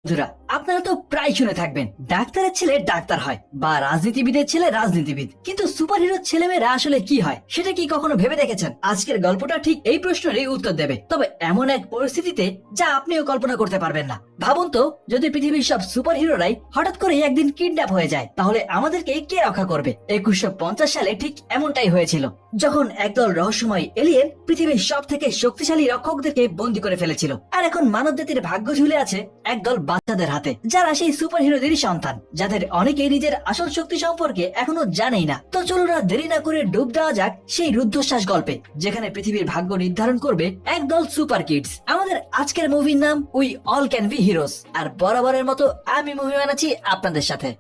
বন্ধুরা, আপনারা তো প্রায় শুনে থাকবেন ডাক্তারের ছেলে ডাক্তার হয় বা রাজনীতিবিদের ছেলে রাজনীতিবিদ, কিন্তু সুপারহিরোর ছেলেমেয়েরা আসলে কি হয় সেটা কি কখনো ভেবে দেখেছেন? আজকের গল্পটা ঠিক এই প্রশ্নেরই উত্তর দেবে, তবে এমন এক পরিস্থিতিতে যা আপনিও কল্পনা করতে পারবেন না। ভাবুন তো, যদি পৃথিবীর সব সুপারহিরোরাই হঠাৎ করে একদিন কিডন্যাপ হয়ে যায়, তাহলে আমাদেরকে কে রক্ষা করবে? 2150 সালে ঠিক এমনটাই হয়েছিল, যখন একদল রহস্যময় এলিয়েন পৃথিবীর সব থেকে শক্তিশালী রক্ষকদেরকে বন্দী করে ফেলেছিল। আর এখন মানব জাতির ভাগ্য ঝুলে আছে একদল বাচ্চাদের হাতে, যারা সেই সুপার হিরোদেরই সন্তান, যাদের অনেকেই নিজের আসল শক্তি সম্পর্কে এখনো জানেই না। তো চলুন আর দেরি না করে ডুব দেওয়া যাক সেই রুদ্ধশ্বাস গল্পে, যেখানে পৃথিবীর ভাগ্য নির্ধারণ করবে একদল সুপার কিডস। আমাদের আজকের মুভির নাম we all can be heroes, আর বরাবরের মতো আমি মুভি বানাচ্ছি আপনাদের সাথে।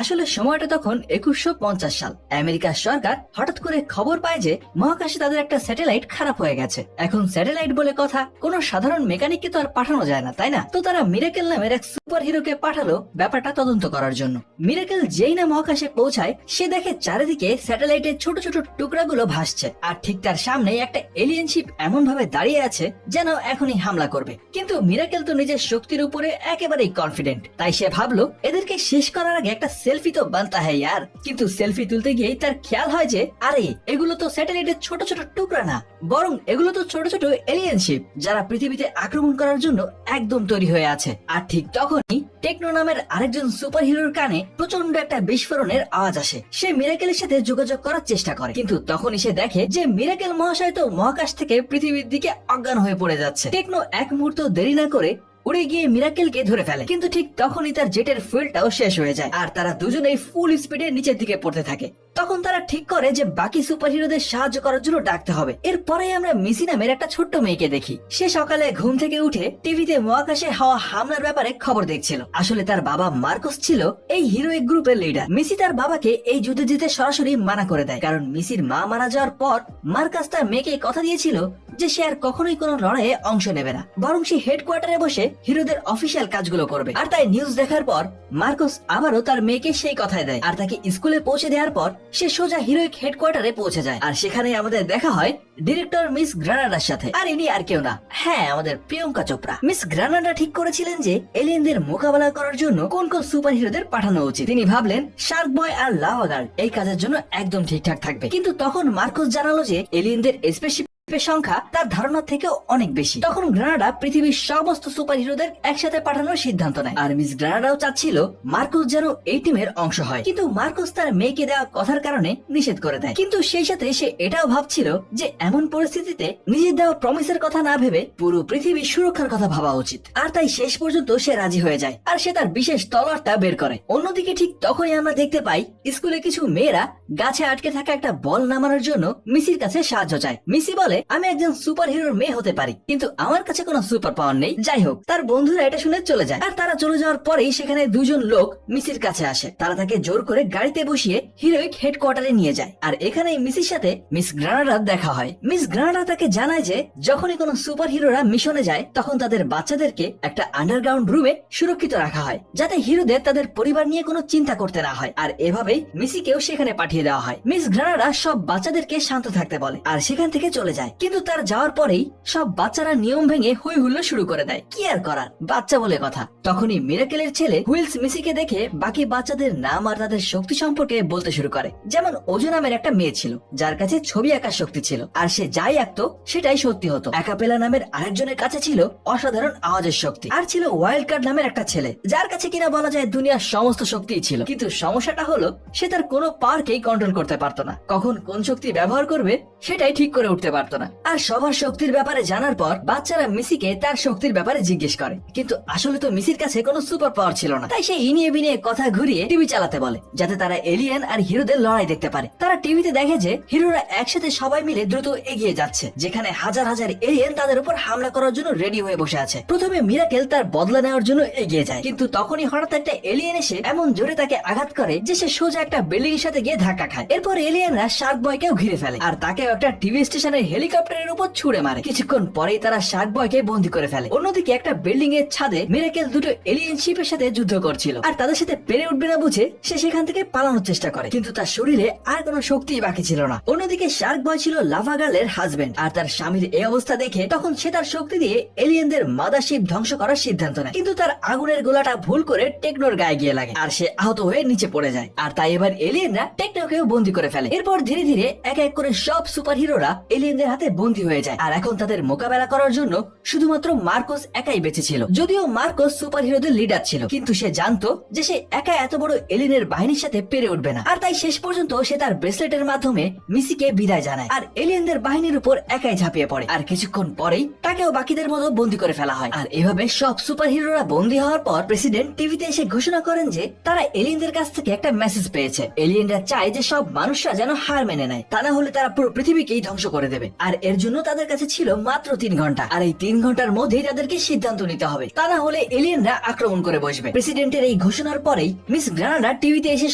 আসলে সময়টা তখন 2150 সাল। আমেরিকার সরকার হঠাৎ করে খবর পায় যে মহাকাশে তাদের একটা স্যাটেলাইট খারাপ হয়ে গেছে। এখন স্যাটেলাইট বলে কথা, কোনো সাধারণ মেকানিককে তো আর পাঠানো যায় না, তাই না? তো তারা মিরাকেল নামের এক সুপার হিরোকে পাঠালো ব্যাপারটা তদন্ত করার জন্য। মিরাকেল যেই না মহাকাশে পৌঁছায়, সে দেখে চারিদিকে স্যাটেলাইটের ছোট ছোট টুকরাগুলো ভাসছে, আর ঠিক তার সামনে একটা এলিয়েন শিপ এমন ভাবে দাঁড়িয়ে আছে যেন এখনই হামলা করবে। কিন্তু মিরাকেল তো নিজের শক্তির উপরে একেবারেই কনফিডেন্ট, তাই সে ভাবলো এদেরকে শেষ করার আগে একটা সেলফি তো বানতা হ্যায় ইয়ার। কিন্তু সেলফি তুলতে গিয়েই তার খেয়াল হয় যে আরে এগুলো তো স্যাটেলাইটের ছোট ছোট টুকরা না, বরং এগুলো তো ছোট ছোট এলিয়েন শিপ, যারা পৃথিবীতে আক্রমণ করার জন্য একদম তৈরি হয়ে আছে। আর ঠিক তখনই টেকনো নামের আরেকজন সুপার হিরোর কানে প্রচন্ড একটা বিস্ফোরণের আওয়াজ আসে। সে মিরাকেলের সাথে যোগাযোগ করার চেষ্টা করে, কিন্তু তখনই সে দেখে যে মিরাকেল মহাশয় তো মহাকাশ থেকে পৃথিবীর দিকে অজ্ঞান হয়ে পড়ে যাচ্ছে। টেকনো এক মুহূর্ত দেরি না করে উড়ে গিয়ে মিরাকেলকে ধরে ফেলে, কিন্তু ঠিক তখনই তার জেটের ফুয়েলটাও শেষ হয়ে যায়, আর তারা দুজনেই ফুল স্পিডে নিচের দিকে পড়তে থাকে। তখন তারা ঠিক করে যে বাকি সুপার হিরোদের সাহায্য করার জন্য ডাকতে হবে। এরপরে আমরা মিসি নামের একটা ছোট্ট মেয়েকে দেখি। সে সকালে ঘুম থেকে উঠে টিভিতে মহাকাশে হওয়া হামলার ব্যাপারে খবর দেখছিল। আসলে তার বাবা মার্কোস ছিল এই হিরোইক গ্রুপের লিডার। মিসি তার বাবাকে এই যুদ্ধে যেতে সরাসরি মানা করে দেয়, কারণ মিসির মা মারা যাওয়ার পর মার্কাস তার মেয়েকে কথা দিয়েছিল যে সে আর কখনোই কোনো লড়াইয়ে অংশ নেবে না, বরং সে হেডকোয়ার্টারে বসে হিরোদের অফিসিয়াল কাজগুলো করবে। আর তাই নিউজ দেখার পর মার্কোস আবারও তার মেয়েকে সেই কথাই দেয়, আর তাকে স্কুলে পৌঁছে দেওয়ার পর সে সোজা হিরোইক হেডকোয়ার্টারে পৌঁছে যায়। আর সেখানে আমাদের দেখা হয় ডিরেক্টর মিস গ্রানাডার সাথে। আর ইনি আর কেউ না, হ্যাঁ, আমাদের প্রিয়াঙ্কা চোপড়া। মিস গ্রানাডা ঠিক করেছিলেন যে এলিয়েনদের মোকাবেলা করার জন্য কোন কোন সুপার হিরোদের পাঠানো উচিত। তিনি ভাবলেন শার্ক বয় আর লাভা গার্ল এই কাজের জন্য একদম ঠিকঠাক থাকবে। কিন্তু তখন মার্কোস জানালো যে এলিয়েনদের স্পেসিফিক সংখ্যা তার ধারণা থেকেও অনেক বেশি। তখন গ্রানাডা পৃথিবীর সমস্ত সুপার হিরোদের একসাথে পাঠানোর সিদ্ধান্ত নেয়, আর মিস গ্রানাডাও চাচ্ছিল মার্কোস যেন এই টিমের অংশ হয়। কিন্তু মার্কোস তার মেয়েকে দেওয়া কথার কারণে নিষেধ করে দেয়। কিন্তু সেই সাথে সে এটাও ভাবছিল যে এমন পরিস্থিতিতে নিজের দেওয়া প্রমিসের কথা না ভেবে পুরো পৃথিবীর সুরক্ষার কথা ভাবা উচিত। আর তাই শেষ পর্যন্ত সে রাজি হয়ে যায়, আর সে তার বিশেষ তলোয়ারটা বের করে। অন্যদিকে ঠিক তখনই আমরা দেখতে পাই স্কুলে কিছু মেয়েরা গাছে আটকে থাকা একটা বল নামানোর জন্য মিসির কাছে সাহায্য চায়। মিসি বলে, আমি একজন সুপার হিরোর মেয়ে হতে পারি, কিন্তু আমার কাছে কোনো সুপার পাওয়ার নেই। যাই হোক, তার বন্ধুরা এটা শুনে চলে যায়। আর তারা চলে যাওয়ার পরেই সেখানে দুজন লোক মিসির কাছে আসে। তারা তাকে জোর করে গাড়িতে বসিয়ে হিরোইক হেডকোয়ার্টারে নিয়ে যায়। আর এখানেই মিসির সাথে মিস গ্রানাডার দেখা হয়। মিস গ্রানাডা তাকে জানায় যে যখনই কোনো সুপার হিরোরা মিশনে যায়, তখন তাদের বাচ্চাদেরকে একটা আন্ডারগ্রাউন্ড রুমে সুরক্ষিত রাখা হয়, যাতে হিরোদের তাদের পরিবার নিয়ে কোনো চিন্তা করতে না হয়। আর এভাবেই মিসিকেও সেখানে পাঠিয়ে দেওয়া হয়। মিস গ্রানাডা সব বাচ্চাদেরকে শান্ত থাকতে বলে, আর সেখান থেকে চলে যায়। কিন্তু তার যাওয়ার পরেই সব বাচ্চারা নিয়ম ভেঙে হই হুল্লো শুরু করে দেয়। কি আর করার, বাচ্চা বলে কথা। তখনই মিরাকেলের ছেলে হুইলস মিসিকে দেখে বাকি বাচ্চাদের নাম আর তাদের শক্তি সম্পর্কে বলতে শুরু করে। যেমন ওজো নামের একটা মেয়ে ছিল, যার কাছে ছবি আঁকার শক্তি ছিল, আর সে যাই আঁকতো সেটাই সত্যি হতো। অ্যাকাপেলা নামের আরেকজনের কাছে ছিল অসাধারণ আওয়াজের শক্তি, আর ছিল ওয়াইল্ড কার্ড নামের একটা ছেলে, যার কাছে কিনা বলা যায় দুনিয়ার সমস্ত শক্তিই ছিল। কিন্তু সমস্যাটা হলো সে তার কোনো পাওয়ারকেই কন্ট্রোল করতে পারতো না। কখন কোন শক্তি ব্যবহার করবে সেটাই ঠিক করে উঠতে পারতো না। আর সবার শক্তির ব্যাপারে জানার পর বাচ্চারা মিসিকে তার শক্তির ব্যাপারে জিজ্ঞেস করে, কিন্তু আসলে তো মিসির কাছে কোনো সুপার পাওয়ার ছিল না। তাই সে ইনিয়ে বিনিয়ে কথা ঘুরিয়ে টিভি চালাতে বলে, যাতে তারা এলিয়েন আর হিরোদের লড়াই দেখতে পারে। তারা টিভিতে দেখে যে হিরোরা একসাথে সবাই মিলে দ্রুত এগিয়ে যাচ্ছে, যেখানে হাজার হাজার এলিয়েন তাদের উপর হামলা করার জন্য রেডি হয়ে বসে আছে। প্রথমে মিরাকেল তার বদলা নেওয়ার জন্য এগিয়ে যায়, কিন্তু তখনই হঠাৎ একটা এলিয়েন এসে এমন জোরে তাকে আঘাত করে যে সে সোজা একটা বিল্ডিং এর সাথে গিয়ে ধাক্কা খায়। এরপর এলিয়েনরা শার্ক বয়কেও ঘিরে ফেলে, আর তাকেও একটা টিভি স্টেশনের হেলি হেলিকপ্টারের উপর ছুড়ে মারে। কিছুক্ষণ পরেই তারা শার্ক বয়কে বন্দী করে ফেলে। অন্যদিকে একটা বিল্ডিং এর ছাদে মিরাকেল দুটো এলিয়েন শিপের সাথে যুদ্ধ করছিল, আর তাদের সাথে পেরে উঠবে না বুঝে সে সেখান থেকে পালানোর চেষ্টা করে, কিন্তু তার শরীরে আর কোনো শক্তি বাকি ছিল না। অন্যদিকে শার্ক বয় ছিল লাভা গার্লের হাজবেন্ড, আর তার স্বামীর এই অবস্থা দেখে তখন সে তার শক্তি দিয়ে এলিয়েনদের মাদারশিপ ধ্বংস করার সিদ্ধান্ত নেয়, কিন্তু তার আগুনের গোলাটা ভুল করে টেকনোর গায়ে গিয়ে লাগে, আর সে আহত হয়ে নিচে পড়ে যায়। আর তাই এবার এলিয়েনরা টেকনোকেও বন্দী করে ফেলে। এরপর ধীরে ধীরে এক এক করে সব সুপার হিরোরা এলিয়েনদের হাতে বন্দী হয়ে যায়, আর এখন তাদের মোকাবেলা করার জন্য শুধুমাত্র মার্কোস একাই বেঁচে ছিল। যদিও মার্কোস সুপার হিরোদের লিডার ছিল, কিন্তু সে জানতো যে সে একা এত বড় এলিয়েনের বাহিনীর সাথে পেরে উঠবে না, আর তাই শেষ পর্যন্ত সে তার ব্রেসলেটের মাধ্যমে মিসিকে বিদায় জানায়, আর এলিয়েনদের বাহিনীর উপর একাই ঝাঁপিয়ে পড়ে। আর কিছুক্ষণ পরেই তাকেও বাকিদের মতো বন্দী করে ফেলা হয়। আর এভাবে সব সুপার হিরোরা বন্দী হওয়ার পর প্রেসিডেন্ট টিভিতে এসে ঘোষণা করেন যে তারা এলিয়েনদের কাছ থেকে একটা মেসেজ পেয়েছে। এলিয়েনরা চায় যে সব মানুষরা যেন হার মেনে নেয়, তা না হলে তারা পুরো পৃথিবীকেই ধ্বংস করে দেবে। আর এর জন্য তাদের কাছে ছিল মাত্র 3 ঘন্টা, আর এই 3 ঘন্টার মধ্যেই তাদেরকে সিদ্ধান্ত নিতে হবে, তা না হলে এলিয়েনরা আক্রমণ করে বসবে। প্রেসিডেন্টের এই ঘোষণার পরেই মিস গ্রানাডা টিভিতে এসে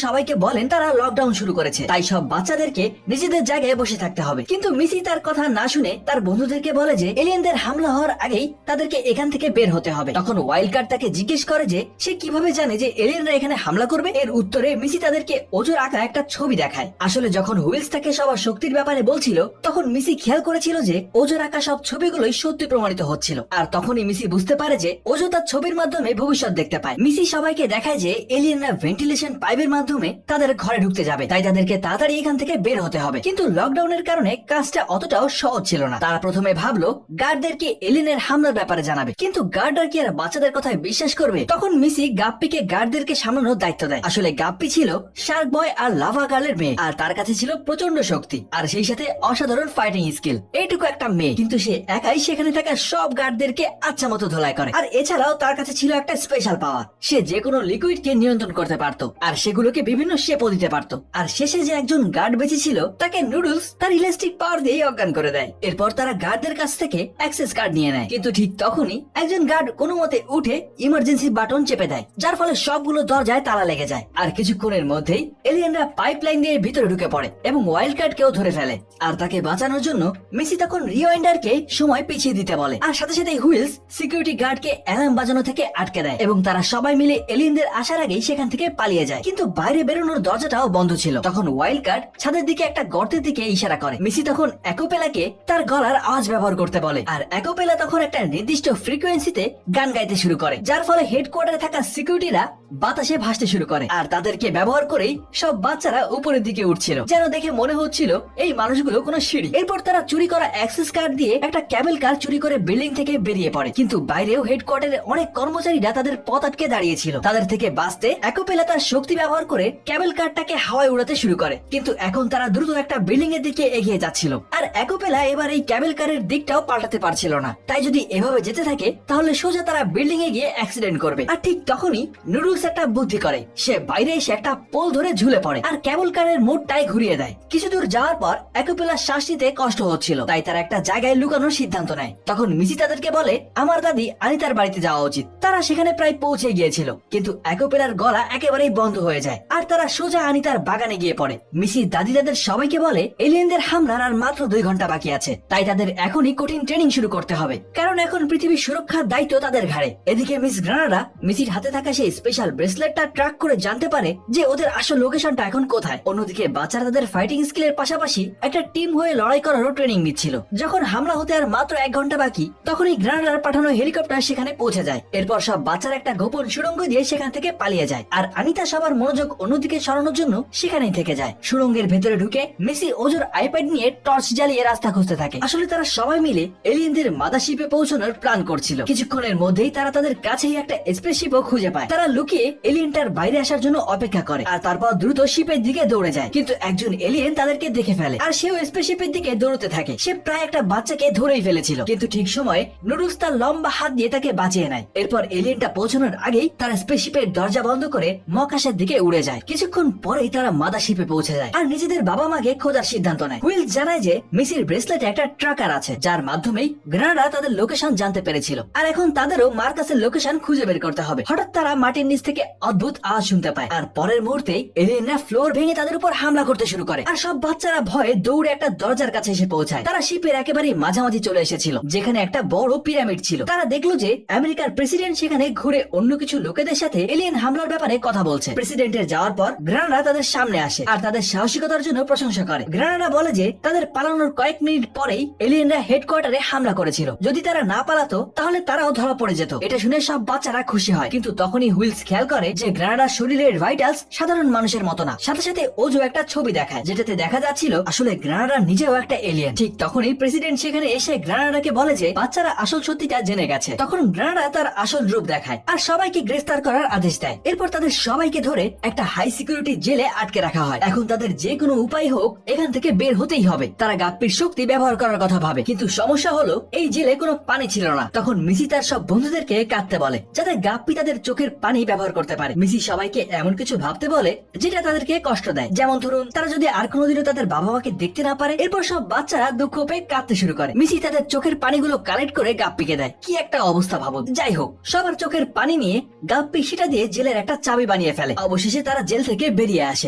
সবাইকে বলেন তারা লকডাউন শুরু করেছে, তাই সব বাচ্চাদেরকে নিজেদের জায়গায় বসে থাকতে হবে। কিন্তু মিসি তার কথা না শুনে তার বন্ধুদেরকে বলে যে এলিয়েনদের হামলা হওয়ার আগেই তাদেরকে এখান থেকে বের হতে হবে। তখন ওয়াইল্ড কার্ড তাকে জিজ্ঞেস করে যে সে কিভাবে জানে যে এলিয়েনরা এখানে হামলা করবে। এর উত্তরে মিসি তাদেরকে ওজোর আঁকা একটা ছবি দেখায়। আসলে যখন হুইলস তাকে সবার শক্তির ব্যাপারে বলছিল, তখন মিসি খেয়াল করেছিল যে ওজোর আঁকা সব ছবিগুলোই সত্যি প্রমাণিত হচ্ছিল, আর তখনই মিসি বুঝতে পারে যে ওজো তার ছবির মাধ্যমে ভবিষ্যৎ দেখতে পায়। মিসি সবাইকে দেখায় যে এলিয়েনরা ভেন্টিলেশন পাইপের মাধ্যমে তাদের ঘরে ঢুকতে যাবে, তাই তাদেরকে তাড়াতাড়ি এখান থেকে বের হতে হবে। কিন্তু লকডাউনের কারণে কাজটা অতটাও সহজ ছিল না। তারা প্রথমে ভাবলো গার্ডদেরকে এলিয়েনের হামলার ব্যাপারে জানাবে, কিন্তু গার্ডরা কি আর বাচ্চাদের কথায় বিশ্বাস করবে? তখন মিসি গাপ্পিকে গার্ডদেরকে সামলানোর দায়িত্ব দেয়। আসলে গাপ্পি ছিল শার্ক বয় আর লাভা গার্লের মেয়ে, আর তার কাছে ছিল প্রচন্ড শক্তি আর সেই সাথে অসাধারণ ফাইটিং স্কিল। এইটুকু একটা মেয়ে, কিন্তু সে একাই সেখানে থাকা সব গার্ডদেরকে আচ্ছা মতো ধোলাই করে। আর এছাড়াও তার কাছে ছিল একটা স্পেশাল পাওয়ার, সে যে কোনো লিকুইডকে নিয়ন্ত্রণ করতে পারতো, আর সেগুলোকে বিভিন্ন শেপও দিতে পারতো। আর শেষে যে একজন গার্ড বেঁচে ছিল তাকে নুডলস তার ইলাস্টিক পাওয়ার দিয়ে অজ্ঞান করে দেয়। এরপর তারা গার্ডদের কাছ থেকে অ্যাক্সেস কার্ড নিয়ে নেয়, কিন্তু ঠিক তখনই একজন গার্ড কোনো মতে উঠে ইমার্জেন্সি বাটন চেপে দেয়, যার ফলে সবগুলো দরজায় তালা লেগে যায়। আর কিছুক্ষণের মধ্যেই এলিয়েনরা পাইপলাইন দিয়ে ভিতরে ঢুকে পড়ে এবং ওয়াইল্ড কার্ডকেও ধরে ফেলে। আর তাকে বাঁচানোর জন্য মিসি তখন রিওয়াইন্ডারকে সময় পিছিয়ে দিতে বলে, আর সাথে সাথে হুইলস সিকিউরিটি গার্ডকে অ্যালার্ম বাজানো থেকে আটকে দেয় এবং তারা সবাই মিলে এলিয়েনদের আসার আগেই সেখান থেকে পালিয়ে যায়। কিন্তু বাইরে বেরোনোর দরজাটাও বন্ধ ছিল। তখন ওয়াইল্ড কার্ড ছাদের দিকে একটা গর্তের দিকে ইশারা করে। মিসি তখন অ্যাকোপেলাকে তার গলার আওয়াজ ব্যবহার করতে বলে, আর অ্যাকোপেলা তখন একটা নির্দিষ্ট ফ্রিকোয়েন্সিতে গান গাইতে শুরু করে, যার ফলে হেডকোয়ার্টারে থাকা সিকিউরিটিরা বাতাসে ভাসতে শুরু করে। আর তাদেরকে ব্যবহার করেই সব বাচ্চারা উপরের দিকে উঠছিল, যেন দেখে মনে হচ্ছিল এই মানুষগুলো কোনো সিঁড়ি। এরপর তারা চুরি করা অ্যাক্সেস কার্ড দিয়ে একটা ক্যাবেল কার চুরি করে বিল্ডিং থেকে বেরিয়ে পড়ে, কিন্তু বাইরেও হেডকোয়ার্টারে অনেক কর্মচারীরা তাদের পথ আটকে দাঁড়িয়েছিল। তাদের থেকে বাঁচতে অ্যাকোপেলা তার শক্তি ব্যবহার করে ক্যাবেল কারটাকে হাওয়ায় উড়াতে শুরু করে, কিন্তু এখন তারা দ্রুত একটা বিল্ডিং এর দিকে এগিয়ে যাচ্ছিল। আর অ্যাকোপেলা এবার এই ক্যাবেল কারের দিকটাও পাল্টাতে পারছিল না, তাই যদি এভাবে যেতে থাকে তাহলে সোজা তারা বিল্ডিং এ গিয়ে অ্যাক্সিডেন্ট করবে। আর ঠিক তখনই নুডলস একটা বুদ্ধি করে, সে বাইরে এসে একটা পোল ধরে ঝুলে পড়ে আর ক্যাবেল কারের মোড়টাই ঘুরিয়ে দেয়। কিছু দূর যাওয়ার পর অ্যাকোপেলার শ্বাস নিতে কষ্ট হচ্ছিল, তাই তারা একটা জায়গায় লুকানোর সিদ্ধান্ত নেয়। তখন মিসি তাদেরকে বলে আমার দাদি আনিতার বাড়িতে যাওয়া উচিত। তারা সেখানে প্রায় পৌঁছে গিয়েছিল, কিন্তু অ্যাকোপেলার গলা একেবারেই বন্ধ হয়ে যায়, আর তারা সোজা আনিতার বাগানে গিয়ে পড়ে। মিসি দাদি তাদের সবাইকে বলে এলিয়েনদের হামলার আর মাত্র 2 ঘন্টা বাকি আছে, তাই তাদের এখনই কঠিন ট্রেনিং শুরু করতে হবে, কারণ এখন পৃথিবীর সুরক্ষার দায়িত্ব তাদের ঘাড়ে। এদিকে মিস গ্রানাডা মিসির হাতে থাকা সেই স্পেশাল ব্রেসলেটটা ট্র্যাক করে জানতে পারে যে ওদের আসল লোকেশনটা এখন কোথায়। অন্যদিকে বাচ্চারা তাদের ফাইটিং স্কিলের পাশাপাশি একটা টিম হয়ে লড়াই করারও ট্রেনিং নিচ্ছিল। যখন হামলা হতে আর মাত্র 1 ঘন্টা বাকি, তখনই গ্রানাডার পাঠানো হেলিকপ্টার সেখানে পৌঁছে যায়। এরপর সব বাচ্চারা একটা গোপন সুড়ঙ্গ দিয়ে সেখান থেকে পালিয়ে যায়, আর আনিতা সবার মনোযোগ অন্যদিকে সরানোর জন্য সেখানেই থেকে যায়। সুড়ঙ্গের ভেতরে ঢুকে মিসি ওজোর আইপ্যাড নিয়ে টর্চ জ্বালিয়ে রাস্তা খুঁজতে থাকে। আসলে তারা সবাই মিলে এলিয়েনদের মাদারশিপে পৌঁছানোর প্ল্যান করছিল। কিছুক্ষণের মধ্যেই তারা তাদের কাছেই একটা স্পেসশিপও খুঁজে পায়। তারা লুকিয়ে এলিয়েনটার বাইরে আসার জন্য অপেক্ষা করে, আর তারপর দ্রুত শিপের দিকে দৌড়ে যায়। কিন্তু একজন এলিয়েন তাদেরকে দেখে ফেলে, আর সেও স্পেসশিপের দিকে দৌড়তে থাকে। সে প্রায় একটা বাচ্চাকে ধরেই ফেলেছিল, কিন্তু ঠিক সময় নুডলস তার লম্বা হাত দিয়ে তাকে বাঁচিয়ে নেয়। এরপর এলিয়েনটা পৌঁছানোর আগেই তারা স্পেসশিপের দরজা বন্ধ করে মহাকাশের দিকে উড়ে যায়। কিছুক্ষণ পরেই তারা মাদারশিপে পৌঁছে যায় আর নিজেদের বাবা মাকে খোঁজার সিদ্ধান্ত নেয়। হুইল জানায় যে মিসির ব্রেসলেটে একটা ট্র্যাকার আছে, যার মাধ্যমেই গ্রানাডা তাদের লোকেশন জানতে পেরেছিল, আর এখন তাদেরও মার্কাসের লোকেশন খুঁজে বের করতে হবে। হঠাৎ তারা মাটির নিচ থেকে অদ্ভুত আওয়াজ শুনতে পায়, আর পরের মুহূর্তে এলিয়েনরা ফ্লোর ভেঙে তাদের উপর হামলা করতে শুরু করে। আর সব বাচ্চারা ভয়ে দৌড়ে একটা দরজার কাছে এসে পৌঁছায়। তারা শিপের একেবারে মাঝামাঝি চলে এসেছিল, যেখানে একটা বড় পিরামিড ছিল। তারা দেখলো যে আমেরিকার প্রেসিডেন্ট সেখানে ঘুরে অন্য কিছু লোকেদের সাথে এলিয়েন হামলার ব্যাপারে কথা বলছে। প্রেসিডেন্টের যাওয়ার পর গ্রানাডা তাদের সামনে আসে আর তাদের সাহসিকতার জন্য প্রশংসা করে। গ্রানাডা বলে যে তাদের পালানোর কয়েক মিনিট পরেই এলিয়েনরা হেডকোয়ার্টারে হামলা করেছিল। যদি তারা না পালাতো তাহলে তারাও ধরা পড়ে যেত। এটা শুনে সব বাচ্চারা খুশি হয়, কিন্তু তখনই হুইলস খেয়াল করে যে গ্রানাডার শরীরের ভাইটালস সাধারণ মানুষের মতো না। সাথে সাথে ওজো একটা ছবি দেখায়, যেটাতে দেখা যাচ্ছিল আসলে গ্রানাডা নিজেও একটা এলিয়েন। ঠিক তখনই প্রেসিডেন্ট সেখানে এসে গ্রানাডাকে বলে যে বাচ্চারা আসল সত্যিটা জেনে গেছে। তখন গ্রানাডা তার আসল রূপ দেখায় আর সবাইকে গ্রেফতার করার আদেশ দেয়। এরপর তাদের সবাইকে ধরে একটা হাই সিকিউরিটি জেলে আটকে রাখা হয়। এখন তাদের যে কোনো উপায় হোক এখান থেকে বের হতেই হবে। তারা গাপ্পির শক্তি ব্যবহার করার কথা ভাবে, কিন্তু সমস্যা হলো এই জেলে কোনো পানি ছিল না। তখন মিসি তার সব বন্ধুদেরকে কাঁদতে বলে যাতে গাপ্পি তাদের চোখের পানি ব্যবহার করতে পারে। মিসি সবাইকে এমন কিছু ভাবতে বলে যেটা তাদেরকে কষ্ট দেয়, যেমন ধরুন তারা যদি আর কোনোদিনও তাদের বাবা মাকে দেখতে না পারে। এরপর সব বাচ্চারা দুঃখ পেয়ে কাঁদতে শুরু করে। মিসি তাদের চোখের পানিগুলো কালেক্ট করে গাপ্পিকে দেয়। কি একটা অবস্থা ভাবুন। যাই হোক, সবার চোখের পানি নিয়ে গাপ্পি সেটা দিয়ে জেলের একটা চাবি বানিয়ে ফেলে। অবশেষে তারা জেল থেকে বেরিয়ে আসে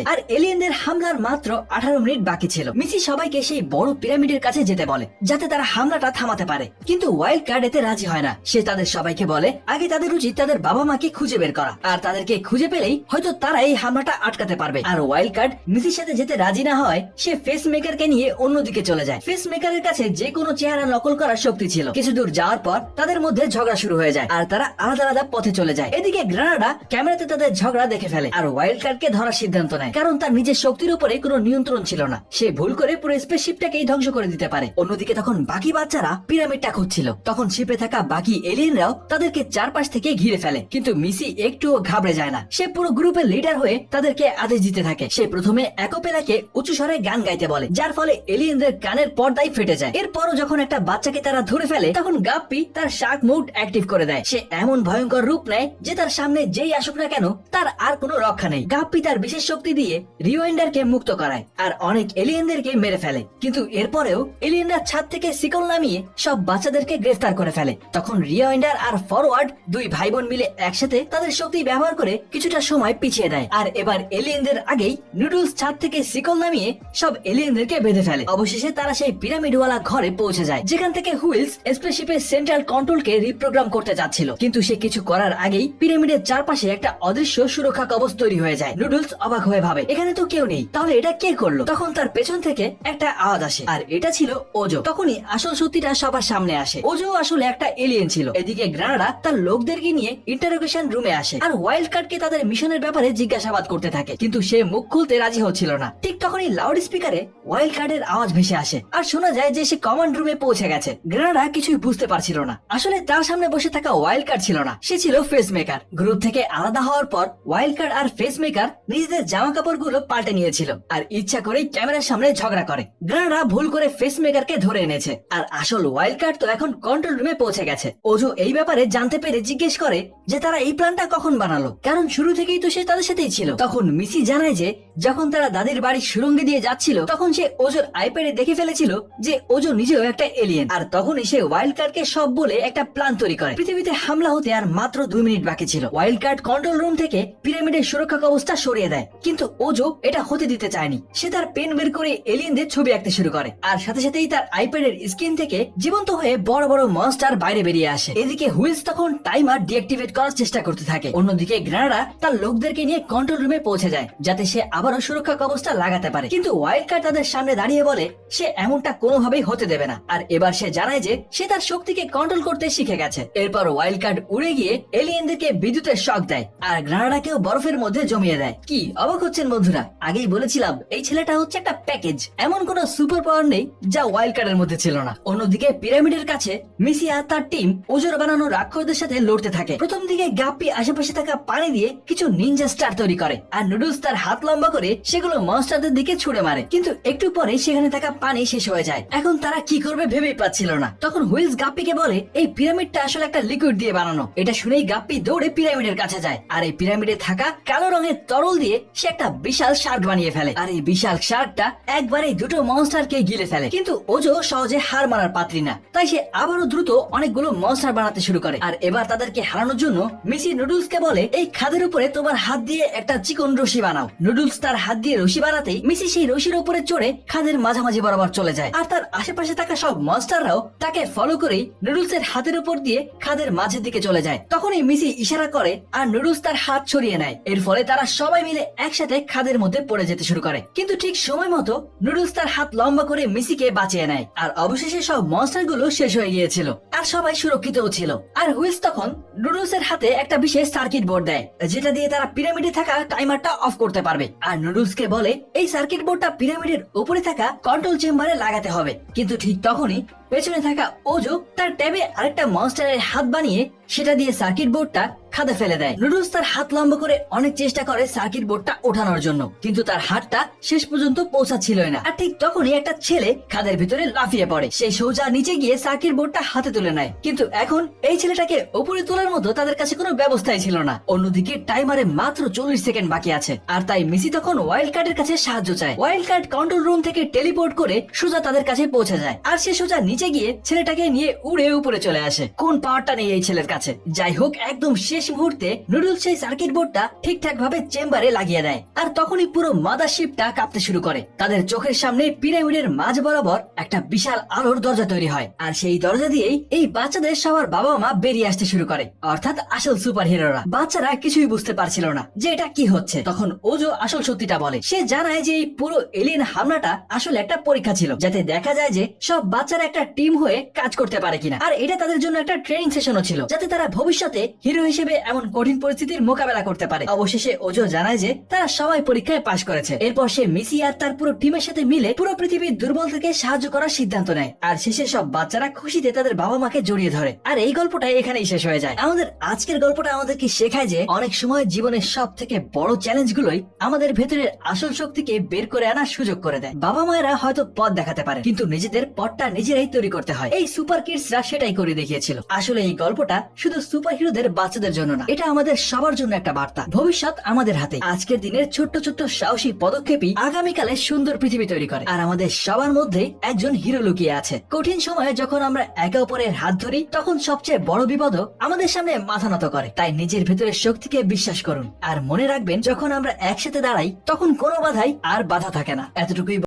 আর এলিয়েনদের হামলার মাত্র 18 মিনিট বাকি ছিল। মিসি সবাইকে সেই বড় পিরামিডের কাছে যেতে বলে যাতে তারা হামলাটা থামাতে পারে, কিন্তু ওয়াইল্ড কার্ড এতে রাজি হয় না। সে তাদের সবাইকে বলে আগে তাদের উচিত তাদের বাবা মাকে খুঁজে বের করা, আর তাদেরকে খুঁজে পেলেই হয়তো তারা এই হামলাটা আটকাতে পারবে। আর ওয়াইল্ড কার্ড মিসির সাথে যেতে রাজি না হয় সে ফেস মেকারকে নিয়ে অন্যদিকে চলে যায়। ফেস মেকারের কাছে যে কোনো চেহারা নকল করার শক্তি ছিল। কিছু দূর যাওয়ার পর তাদের মধ্যে ঝগড়া শুরু হয়ে যায় আর তারা আলাদা আলাদা পথে চলে যায়। এদিকে গ্রানাডা ক্যামেরাতে তাদের ঝগড়া দেখে ফেলে আর ওয়াইল্ড কার্ডকে ধরার সিদ্ধান্ত নেয়, কারণ তার নিজের শক্তির উপরে কোনো নিয়ন্ত্রণ ছিল না। সে ভুল করে পুরো স্পেসশিপটাকেই ধ্বংস করে দিতে পারে। অন্যদিকে তখন বাকি বাচ্চারা পিরামিডটা খুঁজছিল। তখন শিপে থাকা বাকি এলিয়েনরাও তাদেরকে চারপাশ থেকে ঘিরে ফেলে, কিন্তু মিসি একটুও ঘাবড়ে যায় না। সে পুরো গ্রুপের লিডার হয়ে তাদেরকে আদেশ দিতে থাকে। সে প্রথমে অ্যাকোপেলাকে উঁচু স্বরে গান গাইতে বলে, যার ফলে এলিয়েনদের কানের পর্দায় ফেটে যায়। এরপরও যখন একটা বাচ্চাকে তারা ধরে ফেলে তখন গাপ্পি তার শার্ক মোড অ্যাক্টিভ করে দেয়। সে এমন ভয়ঙ্কর রূপ নেয় যে তার সামনে যেই আসুক না কেন তার আর কোনো রক্ষা নেই। গাপ্পি তার বিশেষ শক্তি দিয়ে রিওয়াইন্ডারকে মুক্ত করায় আর অনেক এলিয়েনদেরকে মেরে ফেলে, কিন্তু এরপরেও এলিয়েনরা ছাদ থেকে শিকল নামিয়ে সব বাচ্চাদেরকে গ্রেফতার করে ফেলে। তখন রিওয়াইন্ডার আর ফরওয়ার্ড দুই ভাই বোন মিলে একসাথে তাদের শক্তি ব্যবহার করে কিছুটা সময় পিছিয়ে দেয়। আর এবার এলিয়েনদের আগেই নুডলস ছাদ থেকে শিকল নামিয়ে সব এলিয়েনদেরকে বেঁধে ফেলে। অবশেষে তারা সেই পিরামিডওয়ালা ঘরে পৌঁছে যায়, যেখান থেকে হুইলস স্পেসশিপের সেন্ট্রাল কন্ট্রোলকে রিপ্রোগ্রাম করতে যাচ্ছিল। কিন্তু সে কিছু করার আগেই পিরামিডের চারপাশে একটা অদৃশ্য সুরক্ষা কবচ তৈরি হয়ে যায়। নুডলস অবাক হয়ে ভাবে এখানে তো কেউ নেই, তাহলে এটা কে করলো? তখন তার পেছন থেকে একটা আওয়াজ আসে আর এটা ছিল ওজো। তখনই আসল সত্যিটা সবার সামনে আসে। ওজো আসলে একটা এলিয়েন ছিল। এদিকে গ্রানাডা তার লোকদেরকে নিয়ে ইন্টারোগেশন রুমে আসে আর ওয়াইল্ড কার্ডকে তাদের মিশনের ব্যাপারে জিজ্ঞাসাবাদ করতে থাকে, কিন্তু সে মুখ খুলতে রাজি হচ্ছিল না। ঠিক তখনই লাউড স্পিকারে ওয়াইল্ড কার্ডের আওয়াজ ভেসে আসে আর শোনা যায় যে সে কমান্ড রুমে পৌঁছে গেছে। গ্রানাডা কিছুই বুঝতে পারছিল না। আসলে তার সামনে বসে থাকা ওয়াইল্ড কার্ড ছিল না, সে ছিল ফেস মেকার। গ্রুপ থেকে আলাদা হওয়ার পর ওয়াইল্ড কার্ড আর ফেস মেকার নিজেদের জামা কাপড় গুলো পাল্টে নিয়েছিল আর ইচ্ছা করেই ক্যামেরার সামনে ঝগড়া করে। গ্রানাডা ভুল করে ফেস মেকারকে ধরে এনেছে আর আসল ওয়াইল্ড কার্ড তো এখন কন্ট্রোল রুমে পৌঁছে গেছে। ওজো এই ব্যাপারে জানতে পেরে জিজ্ঞেস করে যে তারা এই প্ল্যানটা কখন বানালো, কারণ শুরু থেকেই তো সে তাদের সাথেই ছিল। তখন মিসি জানায় যে যখন তারা দাদির বাড়ির সুড়ঙ্গে দিয়ে যাচ্ছিল তখন সে ওজোর আইপ্যাডে দেখে ফেলেছিল যে ওজো নিজেও একটা এলিয়েন, আর তখনই সে ওয়াইল্ড কার্ডকে সব বলে একটা প্ল্যান তৈরি করে। পৃথিবীতে হামলা হতে আর মাত্র 2 মিনিট বাকি ছিল। ওয়াইল্ড কার্ড কন্ট্রোল রুম থেকে পিরামিডের সুরক্ষা কবচটা সরিয়ে দেয়, কিন্তু ওজো এটা হতে দিতে চায়নি। সে তার পেন বের করে এলিয়েনদের ছবি আঁকতে শুরু করে আর সাথে সাথেই তার আইপ্যাডের স্ক্রিন থেকে জীবন্ত হয়ে বড় বড় মনস্টার বাইরে বেরিয়ে আসে। এদিকে হুইলস তখন টাইমার ডিঅ্যাক্টিভেট করার চেষ্টা করতে থাকে। অন্যদিকে গ্রানাডা তার লোকদেরকে নিয়ে কন্ট্রোল রুমে পৌঁছে যায় যাতে সে আবারও সুরক্ষা কবচটা লাগাতে পারে, কিন্তু ওয়াইল্ড কার্ড তাদের সামনে দাঁড়িয়ে বলে সে এমনটা কোনোভাবেই হতে দেবে না। আর এবার সে জানায় যে সে তার শক্তিকে কন্ট্রোল করতে শিখে গেছে। এরপর ওয়াইল্ড কার্ড উড়ে গিয়ে এলিয়েনদেরকে বিদ্যুতের শক দেয় আর গ্রানাডাকেও বরফের মধ্যে জমিয়ে দেয়। কি অবাক হচ্ছেন বন্ধুরা? আগেই বলেছিলাম এই ছেলেটা হচ্ছে একটা প্যাকেজ। এমন কোন সুপার পাওয়ার নেই যা ওয়াইল্ড কার্ডের মধ্যে ছিল না। অন্যদিকে পিরামিডের কাছে মিসি আর তার টিম ওজোর বানানো রাক্ষসদের সাথে লড়তে থাকে। প্রথম দিকে গাপ্পি আশেপাশে থাকা পানি দিয়ে কিছু নিনজা স্টার তৈরি করে আর নুডলস তার হাত লম্বা করে সেগুলো মনস্টারদের দিকে ছুড়ে মারে, কিন্তু একটু পরে সেখানে থাকা পানি শেষ হয়ে যায়। এখন তারা কি করবে ভেবেই পাচ্ছিল না। তখন হুইলস গাপ্পিকে বলে এই পিরামিডটা আসলে একটা লিকুইড দিয়ে বানানো। এটা শুনেই গাপ্পি দৌড়ে পিরামিডের কাছে যায় আর এই পিরামিডে থাকা কালো রঙের তরল দিয়ে সে একটা বিশাল শার্ক বানিয়ে ফেলে। আর এই বিশাল শার্কটা একবারে দুটো মনস্টারকে গিলে ফেলে, কিন্তু ওজো সহজে হার মানার পাত্রী না, তাই সে আবারও দ্রুত অনেকগুলো মনস্টার বানাতে শুরু করে। আর এবার তাদেরকে হারানোর জন্য মিসি নুডলসকে বলে এই খাদের উপরে তোমার হাত দিয়ে একটা চিকন রশি বানাও। নুডলস তার হাত দিয়ে রশি বানাতেই মিসি সেই রশির উপরে চড়ে খাদের মাঝামাঝি বরাবর চলে যায়, আর তার আশেপাশে থাকা সব মনস্টাররাও তাকে ফলো করেই নুডলসের হাতের উপর দিয়ে খাদের মাঝের দিকে চলে যায়। তখনই মিসি ইশারা করে আর নুডলস তার হাত ছড়িয়ে নেয়। এর ফলে তারা সবাই মিলে একসাথে খাদের মধ্যে পড়ে যেতে শুরু করে, কিন্তু ঠিক সময় মতো নুডলস তার হাত লম্বা করে মিসিকে বাঁচিয়ে নেয়। আর অবশেষে সব মনস্টার গুলো শেষ হয়ে গিয়েছিল আর সবাই সুরক্ষিতও ছিল। আর হুইলস তখন নুডলসের হাতে একটা বিশেষ সার্কিট বোর্ড দেয়, যেটা দিয়ে তারা পিরামিডে থাকা টাইমারটা অফ করতে পারবে। আর নুডলসকে বলে এই সার্কিট বোর্ডটা পিরামিডের উপরে থাকা কন্ট্রোল চেম্বারে লাগাতে হবে। কিন্তু ঠিক তখনই পেছনে থাকা ওজো তার ট্যাবে আরেকটা মনস্টারের হাত বানিয়ে সেটা দিয়ে সার্কিট বোর্ডটা খাদে ফেলে দেয়। নুডলস তার হাত লম্বা করে অনেক চেষ্টা করে সার্কিট বোর্ডটা ওঠানোর জন্য, কিন্তু তার হাতটা শেষ পর্যন্ত পৌঁছাচ্ছিলই না। আর ঠিক তখনই একটা ছেলে খাদের ভিতরে লাফিয়ে পড়ে। সেই সোজা নিচে গিয়ে সার্কিট বোর্ডটা হাতে তুলে নেয়, কিন্তু এখন এই ছেলেটাকে উপরে তোলার মতো তাদের কাছে কোনো ব্যবস্থাই ছিল না। অন্যদিকে টাইমারে মাত্র 40 সেকেন্ড বাকি আছে, আর তাই মিসি তখন ওয়াইল্ড কার্ডের কাছে সাহায্য চায়। ওয়াইল্ড কার্ড কন্ট্রোল রুম থেকে টেলিপোর্ট করে সোজা তাদের কাছে পৌঁছে যায়, আর সে সোজা নিচে গিয়ে ছেলেটাকে নিয়ে উড়ে উপরে চলে আসে। কোন পাওয়ারটা নেই এই ছেলের কাছে। যাই হোক, একদম শেষ মুহূর্তে নুডলস সেই সার্কিট বোর্ডটা ঠিকঠাক ভাবে চেম্বারে লাগিয়ে দেয়, আর তখনই পুরো মাদারশিপটা কাঁপতে শুরু করে। তাদের চোখের সামনে পিরামিডের মাঝ বরাবর একটা বিশাল আলোর দরজা তৈরি হয়, আর সেই দরজা দিয়েই এই বাচ্চাদের সবার বাবা মা বেরিয়ে আসতে শুরু করে, অর্থাৎ আসল সুপার হিরোরা। বাচ্চারা কিছুই বুঝতে পারছিল না যে এটা কি হচ্ছে। তখন ওজো আসল সত্যিটা বলে। সে জানায় যে এই পুরো এলিয়েন হামলাটা আসলে একটা পরীক্ষা ছিল, যাতে দেখা যায় যে সব বাচ্চারা একটা টিম হয়ে কাজ করতে পারে কিনা। আর এটা তাদের জন্য একটা ট্রেনিং সেশনও ছিল, যাতে তারা ভবিষ্যতে হিরো হিসেবে এমন কঠিন পরিস্থিতির মোকাবেলা করতে পারে। অবশেষে ওজো জানায় যে তারা সবাই পরীক্ষায় পাশ করেছে। এরপর সে মিসি আর তার পুরো টিমের সাথে মিলে পুরো পৃথিবীর দুর্বল থেকে সাহায্য করার সিদ্ধান্ত নেয়। আর শেষে সব বাচ্চারা খুশিতে তাদের বাবা মাকে জড়িয়ে ধরে। আর এই গল্পটা এখানেই শেষ হয়ে যায়। আমাদের আজকের গল্পটা আমাদেরকে শেখায় যে অনেক সময় জীবনের সব থেকে বড় চ্যালেঞ্জ গুলোই আমাদের ভেতরের আসল শক্তিকে বের করে আনার সুযোগ করে দেয়। বাবা মায়েরা হয়তো পথ দেখাতে পারে, কিন্তু নিজেদের পথটা নিজেরাই তৈরি করতে হয়। এই সুপার কিডসরা সেটাই করে দেখিয়েছিল। আসলে এই গল্পটা শুধু সুপার হিরোদের বাচ্চাদের জন্য না, এটা আমাদের সবার জন্য একটা বার্তা। ভবিষ্যৎ আমাদের হাতে। আজকের দিনের ছোট্ট ছোট্ট সাহসী পদক্ষেপই আগামীকালে সুন্দর পৃথিবী তৈরি করে। আর আমাদের সবার মধ্যে একজন হিরো লুকিয়ে আছে। কঠিন সময়ে যখন আমরা একে অপরের হাত ধরি, তখন সবচেয়ে বড় বিপদও আমাদের সামনে মাথা নত করে। তাই নিজের ভেতরের শক্তিকে বিশ্বাস করুন, আর মনে রাখবেন, যখন আমরা একসাথে দাঁড়াই তখন কোনো বাধাই আর বাধা থাকে না। এতটুকুই